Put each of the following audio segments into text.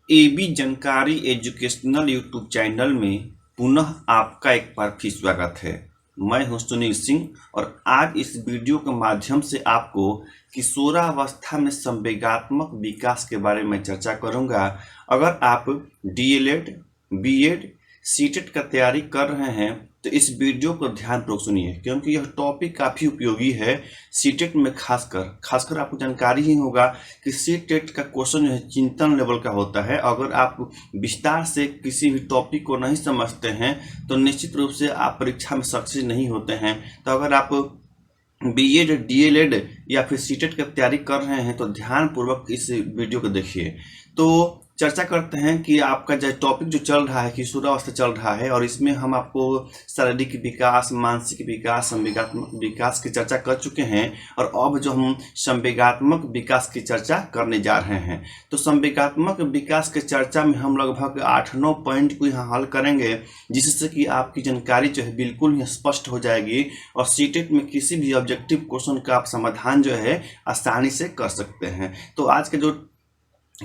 AB जानकारी educational YouTube channel में पुनः आपका एक बार फिर स्वागत है। मैं हूं सुनील सिंह और आज इस वीडियो के माध्यम से आपको किशोरावस्था में संवेगात्मक विकास के बारे में चर्चा करूंगा। अगर आप डीएलएड, बीएड, सीटेट का तैयारी कर रहे हैं तो इस वीडियो को ध्यानपूर्वक सुनिए, क्योंकि यह टॉपिक काफ़ी उपयोगी है। सीटेट में खासकर आपको जानकारी ही होगा कि सीटेट का क्वेश्चन जो है चिंतन लेवल का होता है। अगर आप विस्तार से किसी भी टॉपिक को नहीं समझते हैं तो निश्चित रूप से आप परीक्षा में सक्सेस नहीं होते हैं। तो अगर आप बीएड, डीएलएड या फिर सीटेट की तैयारी कर रहे हैं तो ध्यानपूर्वक इस वीडियो को देखिए। तो चर्चा करते हैं कि आपका जो टॉपिक जो चल रहा है किशोरावस्था चल रहा है, और इसमें हम आपको शारीरिक विकास, मानसिक विकास, संवेगात्मक विकास की चर्चा कर चुके हैं और अब जो हम संवेगात्मक विकास की चर्चा करने जा रहे हैं। तो संवेगात्मक विकास की चर्चा में हम लगभग 8-9 पॉइंट को यहाँ हल करेंगे, जिससे कि आपकी जानकारी जो है बिल्कुल ही स्पष्ट हो जाएगी और सीटेट में किसी भी ऑब्जेक्टिव क्वेश्चन का आप समाधान जो है आसानी से कर सकते हैं। तो आज के जो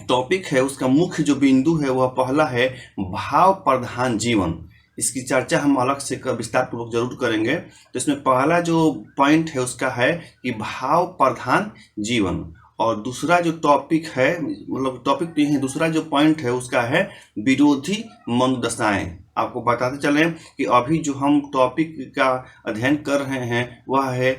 टॉपिक है उसका मुख्य जो बिंदु है वह पहला है भाव प्रधान जीवन। इसकी चर्चा हम अलग से विस्तार पूर्वक जरूर करेंगे। तो इसमें पहला जो पॉइंट है उसका है कि भाव प्रधान जीवन, और दूसरा जो टॉपिक है, मतलब टॉपिक तो है, दूसरा जो पॉइंट है उसका है विरोधी मनोदशाएं। आपको बताते चलें कि अभी जो हम टॉपिक का अध्ययन कर रहे हैं वह है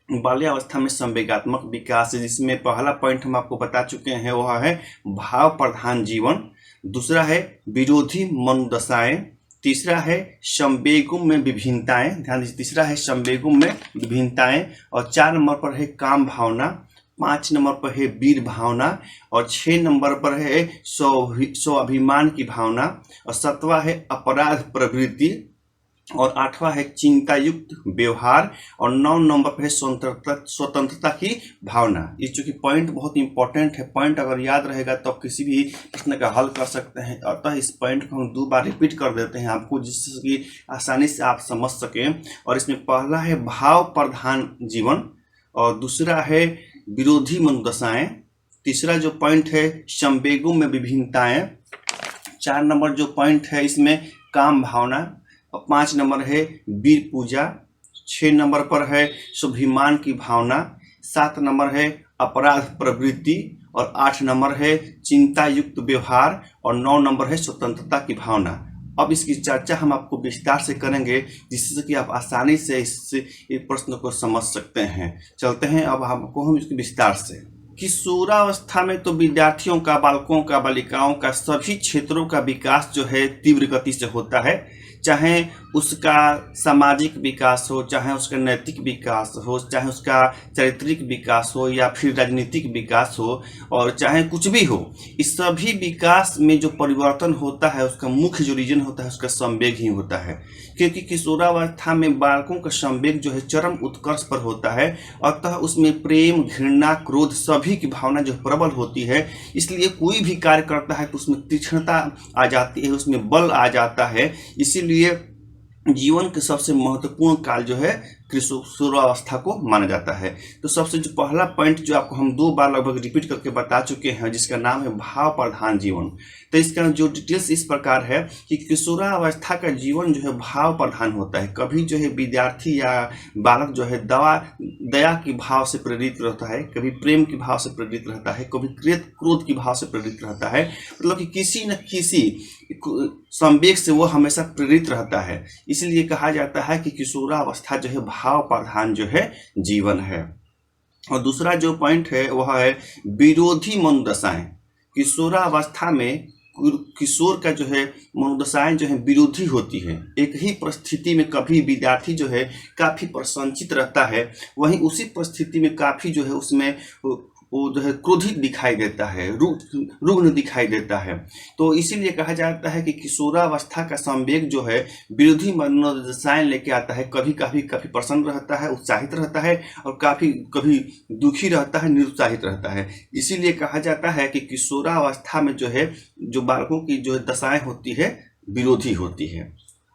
बाल्यावस्था में संवेगात्मक विकास, जिसमें पहला पॉइंट हम आपको बता चुके हैं वह है भाव प्रधान जीवन, दूसरा है विरोधी मनोदशाएं, तीसरा है संवेगों में विभिन्नताएं, ध्यान दीजिए, तीसरा है संवेगों में विभिन्नताएं, और 4 नंबर पर है काम भावना, 5 नंबर पर है वीर भावना, और 6 नंबर पर है स्वाभिमान की भावना, और 7वां है अपराध प्रवृत्ति, और 8वां है चिंता युक्त व्यवहार, और 9 नंबर पर है स्वतंत्रता की भावना। ये चूंकि पॉइंट बहुत इंपॉर्टेंट है, पॉइंट अगर याद रहेगा तो आप किसी भी प्रश्न का हल कर सकते हैं। अतः इस पॉइंट को हम 2 बार रिपीट कर देते हैं आपको, जिससे कि आसानी से आप समझ सकें। और इसमें पहला है भाव प्रधान जीवन, और दूसरा है विरोधी मनोदशाएं, तीसरा जो पॉइंट है संवेगों में विभिन्नताएं, 4 नंबर जो पॉइंट है इसमें काम भावना, और 5 नंबर है वीर पूजा, 6 नंबर पर है स्वाभिमान की भावना, 7 नंबर है अपराध प्रवृत्ति, और 8 नंबर है चिंता युक्त व्यवहार, और 9 नंबर है स्वतंत्रता की भावना। अब इसकी चर्चा हम आपको विस्तार से करेंगे, जिससे कि आप आसानी से इस प्रश्न को समझ सकते हैं। चलते हैं अब हम इसके विस्तार से। किशोरावस्था में तो विद्यार्थियों का, बालकों का, बालिकाओं का सभी क्षेत्रों का विकास जो है तीव्र गति से होता है, चाहे उसका सामाजिक विकास हो, चाहे उसका नैतिक विकास हो, चाहे उसका चारित्रिक विकास हो, या फिर राजनीतिक विकास हो, और चाहे कुछ भी हो। इस सभी विकास में जो परिवर्तन होता है उसका मुख्य जो रीजन होता है उसका संवेग ही होता है, क्योंकि किशोरावस्था में बालकों का संवेग जो है चरम उत्कर्ष पर होता है। अतः उसमें प्रेम, घृणा, क्रोध सभी की भावना जो प्रबल होती है, इसलिए कोई भी कार्य करता है तो उसमें तीक्ष्णता आ जाती है, उसमें बल आ जाता है। इसीलिए जीवन के सबसे महत्वपूर्ण काल जो है किशोरावस्था को माना जाता है। तो सबसे जो पहला पॉइंट जो आपको हम 2 बार लगभग रिपीट करके बता चुके हैं, जिसका नाम है भाव प्रधान जीवन। तो इसका जो डिटेल्स इस प्रकार है कि किशोरावस्था का जीवन जो है भाव प्रधान होता है। कभी जो है विद्यार्थी या बालक जो है दया की भाव से प्रेरित रहता है, कभी प्रेम की भाव से प्रेरित रहता है, कभी क्रोध की भाव से प्रेरित रहता है, मतलब कि किसी न किसी संवेग से वो हमेशा प्रेरित रहता है। इसलिए कहा जाता है कि किशोरावस्था जो है भाव प्रधान जो है जीवन है। और दूसरा जो पॉइंट है वह है विरोधी मनोदशाएं। किशोरावस्था में किशोर का जो है मनोदशाएं जो है विरोधी होती है। एक ही परिस्थिति में कभी विद्यार्थी जो है काफी प्रसन्नचित रहता है, वहीं उसी परिस्थिति में काफी जो है उसमें वो जो है क्रोधित दिखाई देता है, रुग्ण दिखाई देता है। तो इसीलिए कहा जाता है कि किशोरावस्था का संवेग जो है विरोधी मनोदशाएं लेके आता है। कभी कभी काफी प्रसन्न रहता है, उत्साहित रहता है, और कभी दुखी रहता है, निरुत्साहित रहता है। इसीलिए कहा जाता है कि किशोरावस्था में जो है जो बालकों की जो दशाएं होती है विरोधी होती है।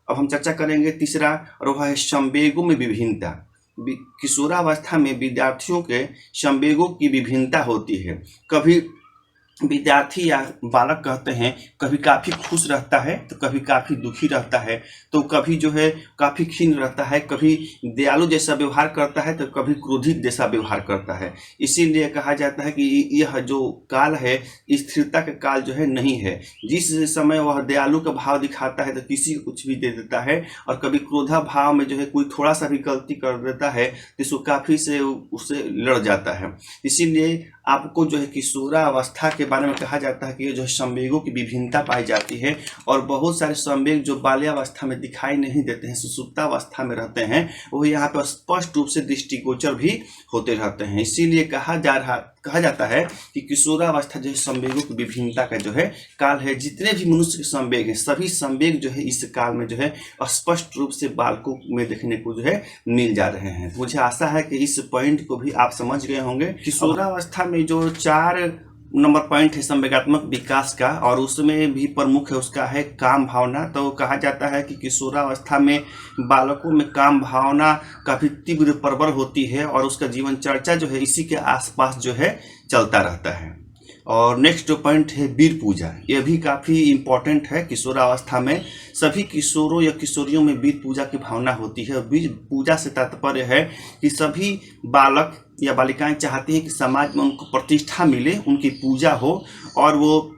अब हम चर्चा करेंगे तीसरा, और वह है संवेगों में विभिन्नता। किशोरावस्था में विद्यार्थियों के संवेगों की विभिन्नता होती है। कभी विद्यार्थी या बालक कहते हैं कभी काफ़ी खुश रहता है तो कभी काफ़ी दुखी रहता है, तो कभी जो है काफ़ी खिन्न रहता है, कभी दयालु जैसा व्यवहार करता है तो कभी क्रोधित जैसा व्यवहार करता है। इसीलिए कहा जाता है कि यह जो काल है स्थिरता का काल जो है नहीं है। जिस समय वह दयालु का भाव दिखाता है तो किसी को कुछ भी दे देता है, और कभी क्रोधा भाव में जो है कोई थोड़ा सा भी गलती कर देता है तो इसको काफ़ी से उससे लड़ जाता है। इसीलिए आपको जो है किशोरावस्था के बारे में कहा जाता है कि ये जो संवेगों की विभिन्नता पाई जाती है, और बहुत सारे संवेग जो बाल्यावस्था में दिखाई नहीं देते हैं, सुसुप्तावस्था में रहते हैं, वो यहाँ पर स्पष्ट रूप से दृष्टिगोचर भी होते रहते हैं। इसीलिए कहा जाता है कि किशोरावस्था जो है संवेगों की विभिन्नता का जो है काल है। जितने भी मनुष्य के संवेग हैं सभी संवेग जो है इस काल में जो है स्पष्ट रूप से बालकों में देखने को जो है मिल जा रहे हैं। मुझे आशा है कि इस पॉइंट को भी आप समझ गए होंगे। किशोरावस्था में जो 4 नंबर पॉइंट है संवेगात्मक विकास का, और उसमें भी प्रमुख है उसका है काम भावना। तो कहा जाता है कि किशोरावस्था में बालकों में काम भावना काफ़ी तीव्र प्रबल होती है, और उसका जीवन चर्चा जो है इसी के आसपास जो है चलता रहता है। और नेक्स्ट जो पॉइंट है वीर पूजा, यह भी काफ़ी इम्पोर्टेंट है। किशोरावस्था में सभी किशोरों या किशोरियों में वीर पूजा की भावना होती है। वीर पूजा से तात्पर्य है कि सभी बालक या बालिकाएं चाहती हैं कि समाज में उनको प्रतिष्ठा मिले, उनकी पूजा हो, और वो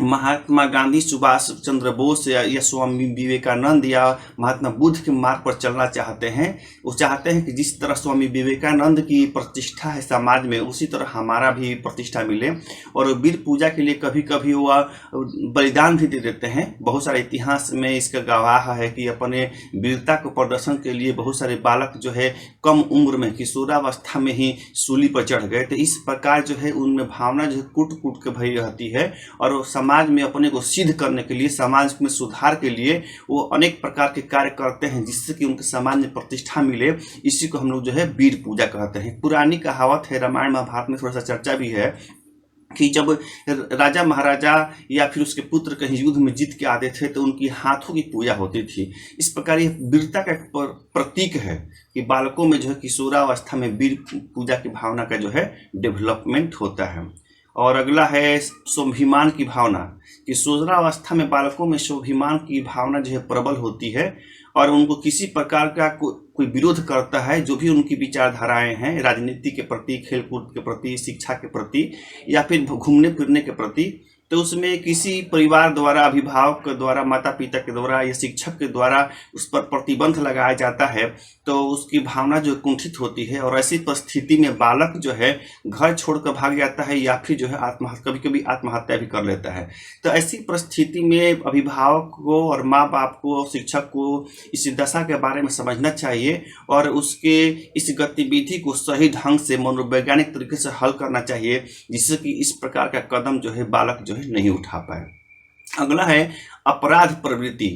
महात्मा गांधी, सुभाष चंद्र बोस या स्वामी विवेकानंद या महात्मा बुद्ध के मार्ग पर चलना चाहते हैं। वो चाहते हैं कि जिस तरह स्वामी विवेकानंद की प्रतिष्ठा है समाज में, उसी तरह हमारा भी प्रतिष्ठा मिले। और वीर पूजा के लिए कभी कभी वह बलिदान भी दे देते हैं। बहुत सारे इतिहास में इसका गवाह है कि अपने वीरता को प्रदर्शन के लिए बहुत सारे बालक जो है कम उम्र में किशोरावस्था में ही सूली पर चढ़ गए। तो इस प्रकार जो है उनमें भावना जो है कूट कूट के भरी रहती है, और समाज में अपने को सिद्ध करने के लिए, समाज में सुधार के लिए वो अनेक प्रकार के कार्य करते हैं जिससे कि उनके समाज में प्रतिष्ठा मिले। इसी को हम लोग जो है वीर पूजा कहते हैं। पुरानी कहावत है, रामायण महाभारत में थोड़ा सा चर्चा भी है कि जब राजा महाराजा या फिर उसके पुत्र कहीं युद्ध में जीत के आते थे तो उनकी हाथों की पूजा होती थी। इस प्रकार ये वीरता का प्रतीक है कि बालकों में जो है किशोरावस्था में वीर पूजा की भावना का जो है डेवलपमेंट होता है। और अगला है स्वाभिमान की भावना। किशोरावस्था में बालकों में स्वाभिमान की भावना जो है प्रबल होती है, और उनको किसी प्रकार का कोई विरोध करता है जो भी उनकी विचारधाराएं हैं, राजनीति के प्रति, खेलकूद के प्रति, शिक्षा के प्रति, या फिर घूमने फिरने के प्रति, तो उसमें किसी परिवार द्वारा, अभिभावक के द्वारा, माता पिता के द्वारा या शिक्षक के द्वारा उस पर प्रतिबंध लगाया जाता है, तो उसकी भावना जो कुंठित होती है। और ऐसी परिस्थिति में बालक जो है घर छोड़कर भाग जाता है, या फिर जो है कभी कभी आत्महत्या भी कर लेता है। तो ऐसी परिस्थिति में अभिभावक को और माँ बाप को, शिक्षक को इस दशा के बारे में समझना चाहिए, और उसके इस गतिविधि को सही ढंग से मनोवैज्ञानिक तरीके से हल करना चाहिए, जिससे कि इस प्रकार का कदम जो है बालक जो है नहीं उठा पाए। अगला है अपराध प्रवृत्ति।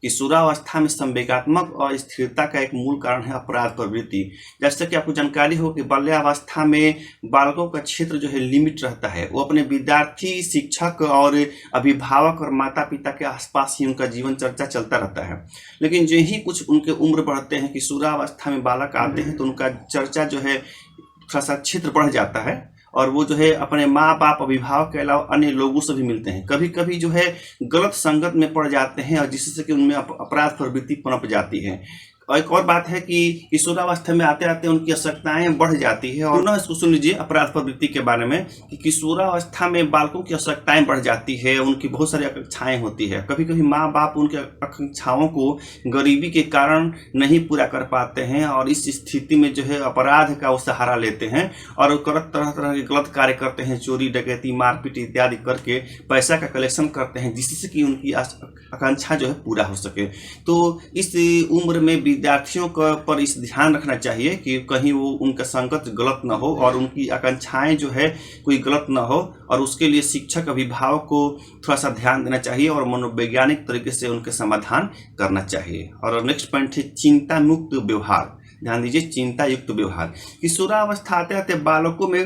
किशोरावस्था में संवेगात्मक अस्थिरता का एक मूल कारण है अपराध प्रवृत्ति। जैसे कि आपको जानकारी हो कि बाल्यावस्था में बालकों का क्षेत्र जो है लिमिट रहता है, वो अपने विद्यार्थी, शिक्षक और अभिभावक और माता पिता के आसपास ही उनका जीवन चर्चा चलता रहता है। लेकिन जो ही कुछ उनके उम्र बढ़ते हैं, किशोरावस्था में बालक आते हैं, तो उनका चर्चा जो है थोड़ा सा क्षेत्र बढ़ जाता है, और वो जो है अपने माँ बाप, अभिभावक के अलावा अन्य लोगों से भी मिलते हैं। कभी कभी जो है गलत संगत में पड़ जाते हैं, और जिससे कि उनमें अपराध प्रवृत्ति पनप जाती है। और एक और बात है कि किशोरावस्था में आते आते उनकी आवश्यकताएं बढ़ जाती है। और ना इसको सुन लीजिए अपराध प्रवृत्ति के बारे में कि किशोरावस्था में बालकों की आवश्यकताएं बढ़ जाती है, उनकी बहुत सारी आकांक्षाएं होती है। कभी कभी माँ बाप उनकी आकांक्षाओं को गरीबी के कारण नहीं पूरा कर पाते हैं, और इस स्थिति में जो है अपराध का वो सहारा लेते हैं, और तरह तरह के गलत कार्य करते हैं, चोरी, डकैती, मारपीट इत्यादि करके पैसा का कलेक्शन करते हैं, जिससे कि उनकी आकांक्षा जो है पूरा हो सके। तो इस उम्र में विद्यार्थियों का पर इस ध्यान रखना चाहिए कि कहीं वो उनका संगत गलत न हो, और उनकी आकांक्षाएं जो है कोई गलत न हो, और उसके लिए शिक्षक, अभिभावक को थोड़ा सा ध्यान देना चाहिए और मनोवैज्ञानिक तरीके से उनके समाधान करना चाहिए। और नेक्स्ट पॉइंट है चिंता मुक्त व्यवहार। ध्यान दीजिए, चिंता युक्त व्यवहार। किशोरावस्था आते आते बालकों में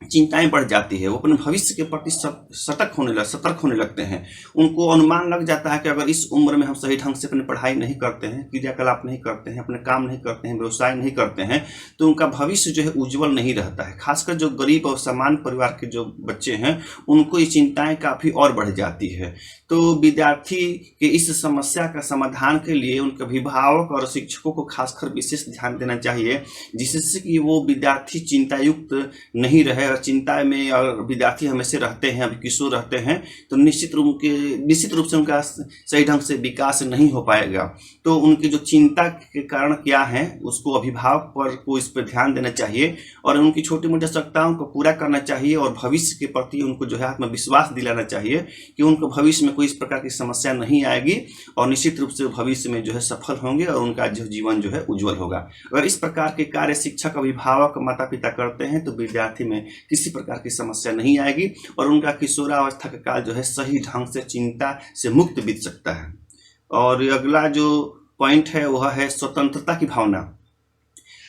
चिंताएं बढ़ जाती है, वो अपने भविष्य के प्रति सतर्क होने लगते हैं। उनको अनुमान लग जाता है कि अगर इस उम्र में हम सही ढंग से अपनी पढ़ाई नहीं करते हैं, क्रियाकलाप नहीं करते हैं, अपने काम नहीं करते हैं, व्यवसाय नहीं करते हैं, तो उनका भविष्य जो है उज्जवल नहीं रहता है। खासकर जो गरीब और सामान्य परिवार के जो बच्चे हैं, उनको ये चिंताएं काफ़ी और बढ़ जाती है। तो विद्यार्थी के इस समस्या का समाधान के लिए उनके अभिभावक और शिक्षकों को खासकर विशेष ध्यान देना चाहिए, जिससे कि वो विद्यार्थी चिंतायुक्त नहीं रहे। अगर चिंता में और विद्यार्थी हमेशा रहते हैं, अभी किशोर रहते हैं, तो निश्चित रूप से उनका सही ढंग से विकास नहीं हो पाएगा। तो उनकी जो चिंता के कारण क्या है, उसको अभिभावक को इस पर ध्यान देना चाहिए और उनकी छोटी मोटी आवश्यकताओं को पूरा करना चाहिए और भविष्य के प्रति उनको जो है आत्मविश्वास दिलाना चाहिए कि उनको भविष्य में कोई इस प्रकार की समस्या नहीं आएगी और निश्चित रूप से भविष्य में जो है सफल होंगे और उनका जो जीवन जो है उज्जवल होगा। अगर इस प्रकार के कार्य शिक्षक, अभिभावक, माता पिता करते हैं तो विद्यार्थी में किसी प्रकार की समस्या नहीं आएगी और उनका किशोरावस्था का काल जो है सही ढंग से चिंता से मुक्त बीत सकता है। और अगला जो पॉइंट है वह है स्वतंत्रता की भावना।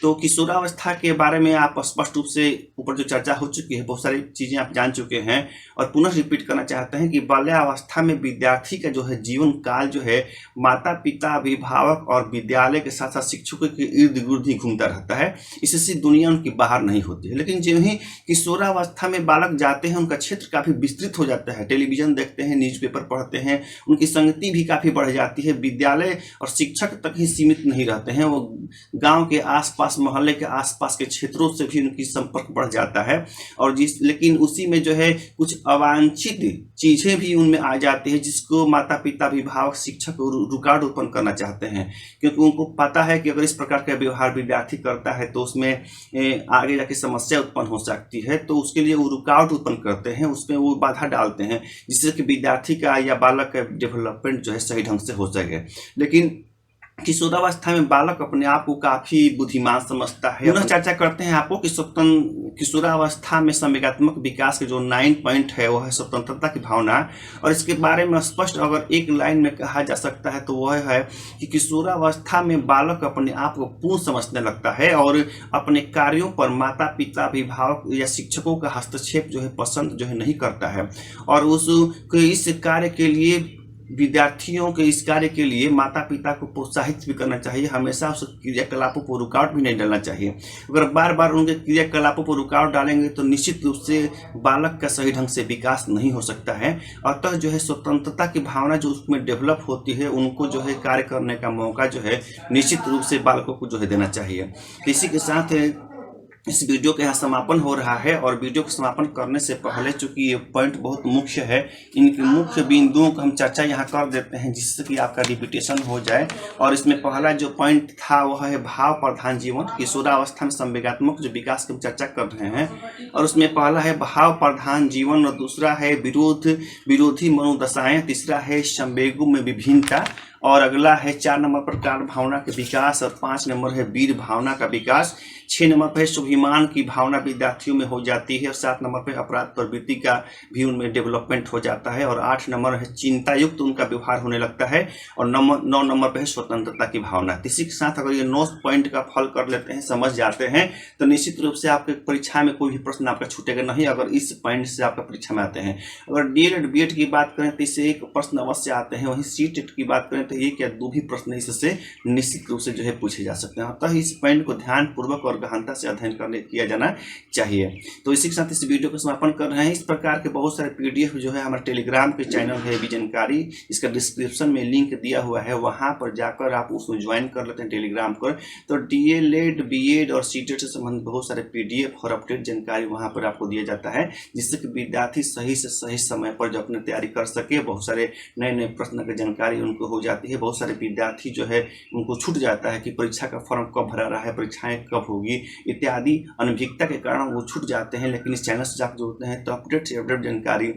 तो किशोरावस्था के बारे में आप स्पष्ट रूप से ऊपर जो चर्चा हो चुकी है, बहुत सारी चीज़ें आप जान चुके हैं और पुनः रिपीट करना चाहते हैं कि बाल्यावस्था में विद्यार्थी का जो है जीवन काल जो है माता पिता, अभिभावक और विद्यालय के साथ साथ शिक्षकों के इर्द गिर्द ही घूमता रहता है। इससे दुनिया उनकी बाहर नहीं होती है। लेकिन जो ही किशोरावस्था में बालक जाते हैं, उनका क्षेत्र काफ़ी विस्तृत हो जाता है। टेलीविज़न देखते हैं, न्यूज़पेपर पढ़ते हैं, उनकी संगति भी काफ़ी बढ़ जाती है। विद्यालय और शिक्षक तक ही सीमित नहीं रहते हैं, वो गाँव के आसपास, मोहल्ले के आसपास के क्षेत्रों से भी उनकी संपर्क बढ़ जाता है। और लेकिन उसी में जो है कुछ अवांछित चीज़ें भी उनमें आ जाती है, जिसको माता पिता, अभिभावक, शिक्षक रुकावट उत्पन्न करना चाहते हैं, क्योंकि उनको पता है कि अगर इस प्रकार का व्यवहार विद्यार्थी करता है तो उसमें आगे जाके समस्या उत्पन्न हो सकती है। तो उसके लिए वो रुकावट उत्पन्न करते हैं, उसमें वो बाधा डालते हैं, जिससे कि विद्यार्थी का या बालक का डेवलपमेंट जो है सही ढंग से हो सके। लेकिन किशोरावस्था में बालक अपने आप को काफी बुद्धिमान समझता है। पुनः चर्चा करते हैं आपको कि किशोरावस्था में संवेगात्मक विकास के जो 9 पॉइंट है वह है स्वतंत्रता की भावना। और इसके बारे में स्पष्ट अगर एक लाइन में कहा जा सकता है तो वह है कि किशोरावस्था में बालक अपने आप को पूर्ण समझने लगता है और अपने कार्यों पर माता पिता, अभिभावक या शिक्षकों का हस्तक्षेप जो है पसंद जो है नहीं करता है। और इस कार्य के लिए विद्यार्थियों के इस कार्य के लिए माता पिता को प्रोत्साहित भी करना चाहिए। हमेशा उस क्रियाकलापों पर रुकावट भी नहीं डालना चाहिए। अगर बार बार उनके क्रियाकलापों पर रुकावट डालेंगे तो निश्चित रूप से बालक का सही ढंग से विकास नहीं हो सकता है। अतः जो है स्वतंत्रता की भावना जो उसमें डेवलप होती है, उनको जो है कार्य करने का मौका जो है निश्चित रूप से बालकों को जो है देना चाहिए। इसी के साथ इस वीडियो का यहाँ समापन हो रहा है और वीडियो को समापन करने से पहले चूंकि ये पॉइंट बहुत मुख्य है, इनके मुख्य बिंदुओं को हम चर्चा यहाँ कर देते हैं जिससे कि आपका रिपीटेशन हो जाए। और इसमें पहला जो पॉइंट था वह है भाव प्रधान जीवन। किशोरावस्था में संवेगात्मक जो विकास की हम चर्चा कर रहे हैं और उसमें पहला है भाव प्रधान जीवन और दूसरा है विरोधी मनोदशाएं, तीसरा है संवेगों में विभिन्नता और अगला है 4 नंबर पर कार्य भावना के विकास और 5 नंबर है वीर भावना का विकास। 6 नंबर पर स्वाभिमान की भावना विद्यार्थियों में हो जाती है और 7 नंबर पर अपराध प्रवृत्ति का भी उनमें डेवलपमेंट हो जाता है और 8 नंबर है चिंता युक्त उनका व्यवहार होने लगता है और 9 नंबर पर है स्वतंत्रता की भावना। इसी के साथ अगर ये 9 पॉइंट का फल कर लेते हैं, समझ जाते हैं, तो निश्चित रूप से आपके परीक्षा में कोई भी प्रश्न आपका छूटेगा नहीं अगर इस पॉइंट से आपका परीक्षा में आते हैं। अगर डीएलएड बीएड की बात करें तो इससे एक प्रश्न अवश्य आते हैं, वहीं सीटेट की बात करें तो एक या 2 भी प्रश्न इससे निश्चित रूप से जो है पूछे जा सकते हैं। अतः इस पॉइंट को ध्यान पूर्वक और गहनता से अध्ययन किया जाना चाहिए। तो इसी के साथ इस वीडियो को समापन कर रहे हैं। इस प्रकार के बहुत सारे पीडीएफ जो है हमारे टेलीग्राम पे चैनल है भी जानकारी, इसका डिस्क्रिप्शन में लिंक दिया हुआ है, वहां पर जाकर आप उसको ज्वाइन कर लेते हैं टेलीग्राम पर। तो डीएलएड बीएड और सीटेट से संबंधित बहुत सारे पीडीएफ और अपडेट जानकारी वहां पर आपको दिया जाता है, जिससे कि विद्यार्थी सही से सही समय पर जो अपनी तैयारी कर सके। बहुत सारे नए प्रश्न की जानकारी उनको हो जाती है। बहुत सारे विद्यार्थी जो है उनको छूट जाता है कि परीक्षा का फॉर्म कब भरा रहा है, परीक्षाएं कब होगी इत्यादि अनभिज्ञता के कारण वो छूट जाते हैं। लेकिन इस चैनल से आप जुड़ते हैं तो अपडेट से अपडेट जानकारी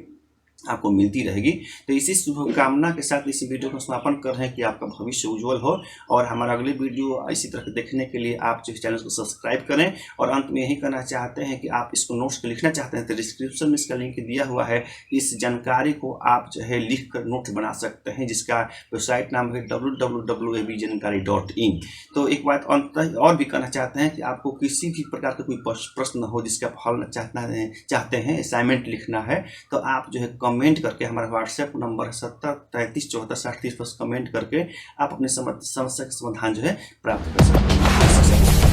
आपको मिलती रहेगी। तो इसी शुभकामना के साथ इस वीडियो को समापन कर रहे हैं कि आपका भविष्य उज्जवल हो, और हमारा अगले वीडियो इसी तरह देखने के लिए आप जो चैनल को सब्सक्राइब करें। और अंत में यही कहना चाहते हैं कि आप इसको नोट्स को लिखना चाहते हैं तो डिस्क्रिप्शन में इसका लिंक दिया हुआ है। इस जानकारी को आप जो है लिख कर नोट्स बना सकते हैं, जिसका वेबसाइट नाम है www.abjanकारी.in। तो एक बात अंत और भी कहना चाहते हैं कि आपको किसी भी प्रकार का कोई प्रश्न हो जिसका हल चाहते हैं, असाइनमेंट लिखना है, तो आप जो है कमेंट करके, हमारा व्हाट्सएप नंबर 7033746030 पर कमेंट करके आप अपने समस्या का समाधान जो है प्राप्त कर सकते हैं।